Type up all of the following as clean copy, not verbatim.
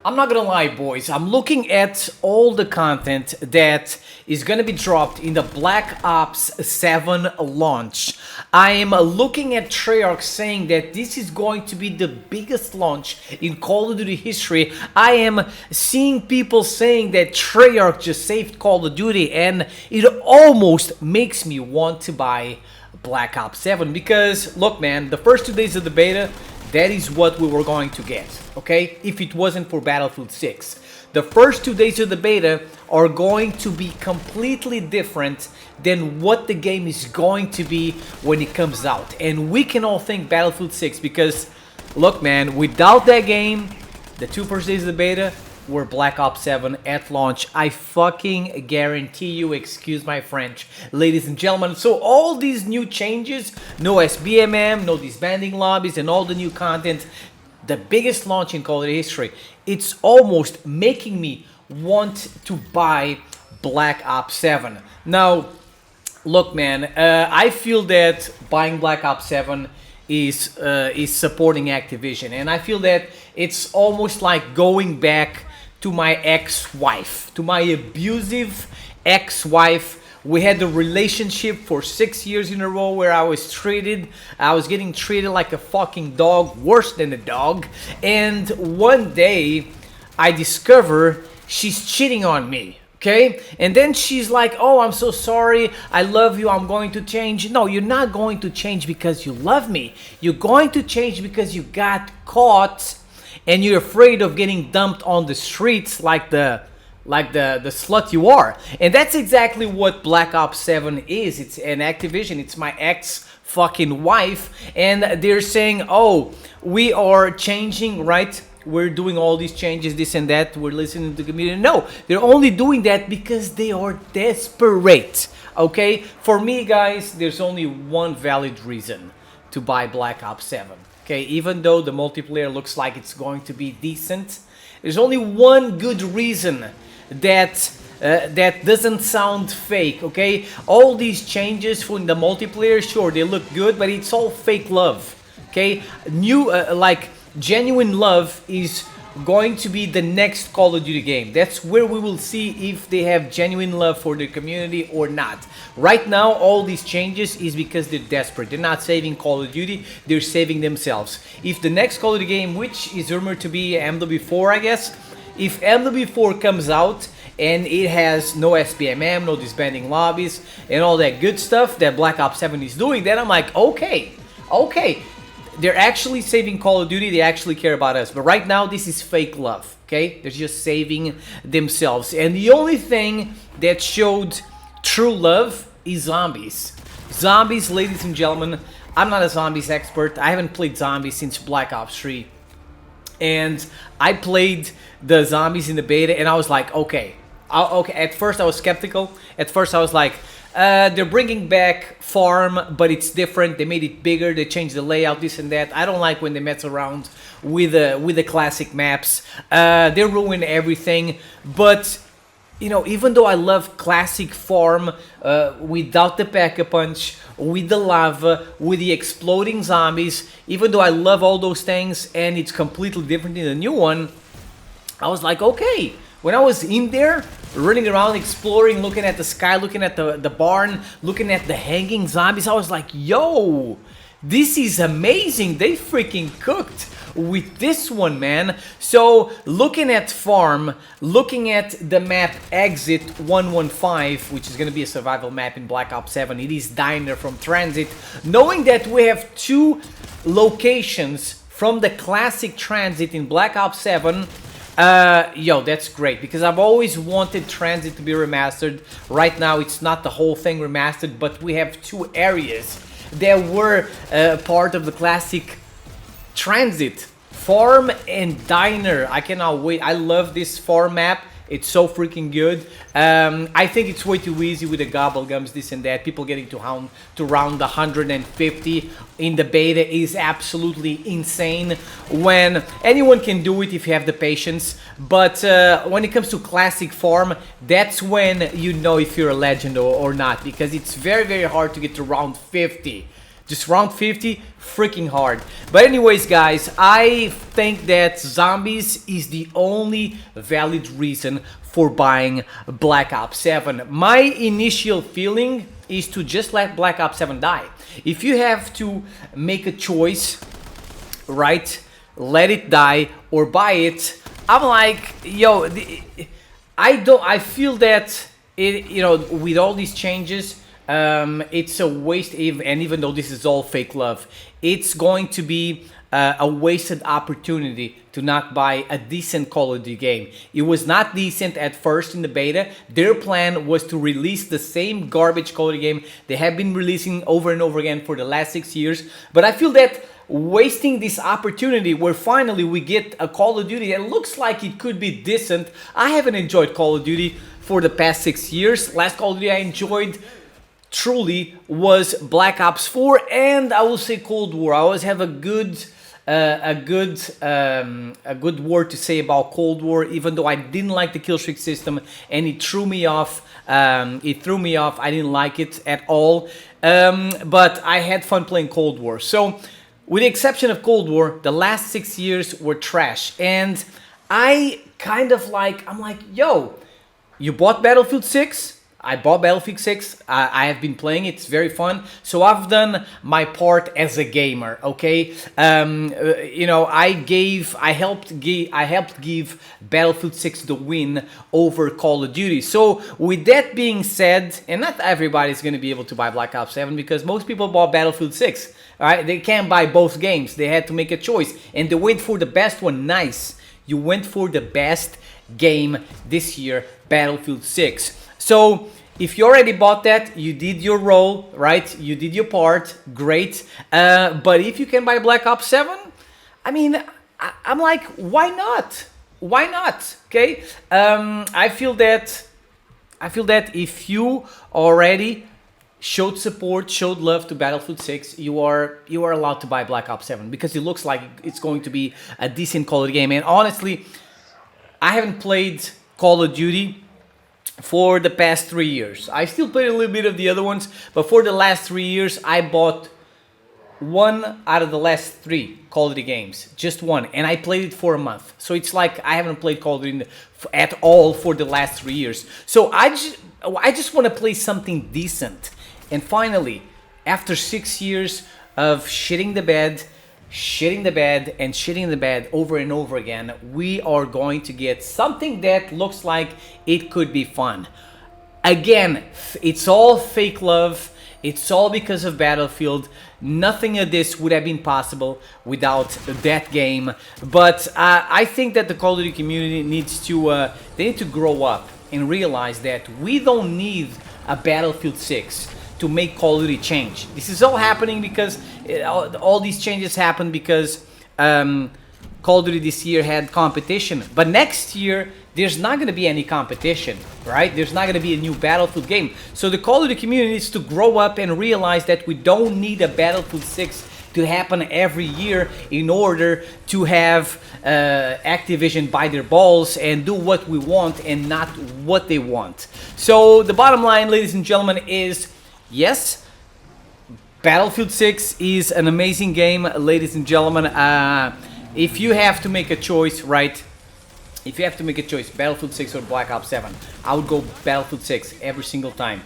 I'm not gonna lie, boys. I'm looking at all the content that is gonna be dropped in the Black Ops 7 launch. I am looking at Treyarch saying that this is going to be the biggest launch in Call of Duty history. I am seeing people saying that Treyarch just saved Call of Duty, and it almost makes me want to buy Black Ops 7 because, look, man, the first 2 days of the beta, that is what we were going to get, okay? If it wasn't for Battlefield 6. The first 2 days of the beta are going to be completely different than what the game is going to be when it comes out. And we can all thank Battlefield 6 because, look, man, without that game, the 2 first days of the beta were Black Ops 7 at launch. I fucking guarantee you, excuse my French, ladies and gentlemen. So all these new changes, no SBMM, no disbanding lobbies, and all the new content, the biggest launch in Call of Duty history, it's almost making me want to buy Black Ops 7. Now, look, man, I feel that buying Black Ops 7 is supporting Activision, and I feel that it's almost like going back to my ex-wife, to my abusive ex-wife. We had a relationship for 6 years in a row where I was getting treated like a fucking dog, worse than a dog. And one day I discover she's cheating on me. Okay? And then she's like, oh, I'm so sorry. I love you. I'm going to change. No, you're not going to change because you love me. You're going to change because you got caught and you're afraid of getting dumped on the streets like the slut you are. And that's exactly what Black Ops 7 is. It's an Activision. It's my ex fucking wife. And they're saying, oh, we are changing, right? We're doing all these changes, this and that. We're listening to the community. No, they're only doing that because they are desperate. Okay? For me, guys, there's only one valid reason to buy Black Ops 7. Okay? Even though the multiplayer looks like it's going to be decent, there's only one good reason that doesn't sound fake. Okay? All these changes from the multiplayer, sure, they look good, but it's all fake love. Okay? Genuine love is going to be the next Call of Duty game. That's where we will see if they have genuine love for the community or not. Right now, all these changes is because they're desperate. They're not saving Call of Duty, they're saving themselves. If the next Call of Duty game, which is rumored to be MW4, I guess, if MW4 comes out and it has no SBMM, no disbanding lobbies, and all that good stuff that Black Ops 7 is doing, then I'm like, okay. They're actually saving Call of Duty, they actually care about us. But right now, this is fake love, okay? They're just saving themselves. And the only thing that showed true love is zombies. Zombies, ladies and gentlemen, I'm not a zombies expert. I haven't played zombies since Black Ops 3. And I played the zombies in the beta, and I was like, okay. At first, I was skeptical. At first, I was like, they're bringing back farm, but it's different. They made it bigger. They changed the layout, this and that. I don't like when they mess around with the classic maps. They ruin everything. But you know, even though I love classic farm without the pack-a-punch, with the lava, with the exploding zombies, even though I love all those things and it's completely different in the new one, I was like, okay. When I was in there, running around, exploring, looking at the sky, looking at the barn, looking at the hanging zombies, I was like, yo, this is amazing. They freaking cooked with this one, man. So, looking at farm, looking at the map Exit 115, which is going to be a survival map in Black Ops 7, it is Diner from Transit, knowing that we have 2 locations from the classic Transit in Black Ops 7, yo, that's great, because I've always wanted Transit to be remastered. Right now, it's not the whole thing remastered, but we have 2 areas that were part of the classic Transit. Farm and Diner. I cannot wait. I love this farm map. It's so freaking good. I think it's way too easy with the gobblegums, this and that. People getting to round 150 in the beta is absolutely insane. When anyone can do it if you have the patience, but when it comes to classic farm, that's when you know if you're a legend or not, because it's very, very hard to get to round 50. Just round 50, freaking hard. But anyways, guys, I think that zombies is the only valid reason for buying Black Ops 7. My initial feeling is to just let Black Ops 7 die. If you have to make a choice, right, let it die or buy it, I'm like, yo, I feel that it, you know, with all these changes, it's a waste, and even though this is all fake love, it's going to be a wasted opportunity to not buy a decent Call of Duty game. It was not decent at first in the beta. Their plan was to release the same garbage Call of Duty game they have been releasing over and over again for the last 6 years. But I feel that wasting this opportunity where finally we get a Call of Duty that looks like it could be decent. I haven't enjoyed Call of Duty for the past 6 years. Last Call of Duty I enjoyed truly was Black Ops 4, and I will say Cold War. I always have a good word to say about Cold War, even though I didn't like the kill streak system and it threw me off. I didn't like it at all. But I had fun playing Cold War. So, with the exception of Cold War, the last 6 years were trash, and I kind of I'm like, yo, you bought Battlefield 6? I bought Battlefield 6. I have been playing it. It's very fun. So I've done my part as a gamer. Okay, you know, I helped give Battlefield 6 the win over Call of Duty. So with that being said, and not everybody's going to be able to buy Black Ops 7 because most people bought Battlefield 6. All right, they can't buy both games. They had to make a choice, and they went for the best one. Nice, you went for the best game this year, Battlefield 6. So if you already bought that, you did your role, right? You did your part, great. But if you can buy Black Ops 7, I mean, I'm like, why not? Why not? Okay. I feel that if you already showed support, showed love to Battlefield 6, you are allowed to buy Black Ops 7 because it looks like it's going to be a decent Call of Duty game. And honestly, I haven't played Call of Duty for the past 3 years. I still play a little bit of the other ones, but for the last 3 years, I bought one out of the last 3 Call of Duty games. Just one. And I played it for a month. So it's like I haven't played Call of Duty at all for the last 3 years. So I just want to play something decent. And finally, after 6 years of shitting the bed over and over again, we are going to get something that looks like it could be fun. Again, it's all fake love. It's all because of Battlefield. Nothing of this would have been possible without that game. But I think that the Call of Duty community needs to grow up and realize that we don't need a Battlefield 6 to make Call of Duty change. This is all happening because all these changes happened because Call of Duty this year had competition. But next year, there's not going to be any competition, right? There's not going to be a new Battlefield game. So the Call of Duty community needs to grow up and realize that we don't need a Battlefield 6 to happen every year in order to have Activision buy their balls and do what we want and not what they want. So the bottom line, ladies and gentlemen, is yes, Battlefield 6 is an amazing game, ladies and gentlemen. If you have to make a choice, right? If you have to make a choice, Battlefield 6 or Black Ops 7, I would go Battlefield 6 every single time.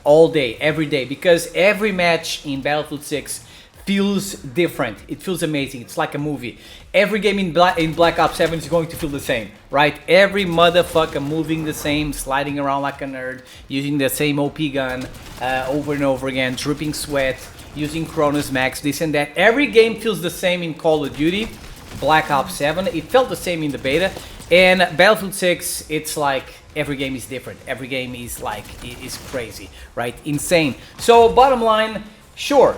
All day, every day. Because every match in Battlefield 6 feels different. It feels amazing. It's like a movie. Every game in Black Ops 7 is going to feel the same, right? Every motherfucker moving the same, sliding around like a nerd, using the same OP gun over and over again, dripping sweat, using Chronos Max, this and that. Every game feels the same in Call of Duty. Black Ops 7, it felt the same in the beta. And Battlefield 6, it's like every game is different. Every game is like, is crazy, right? Insane. So bottom line, sure,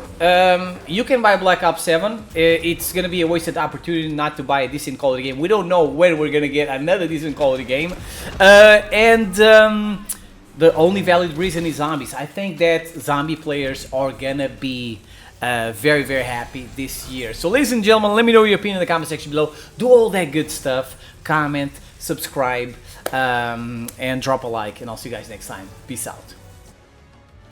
you can buy Black Ops 7. It's going to be a wasted opportunity not to buy a decent Call of Duty game. We don't know when we're going to get another decent Call of Duty game. The only valid reason is zombies. I think that zombie players are going to be very, very happy this year. So ladies and gentlemen, let me know your opinion in the comment section below. Do all that good stuff. Comment, subscribe, and drop a like. And I'll see you guys next time. Peace out.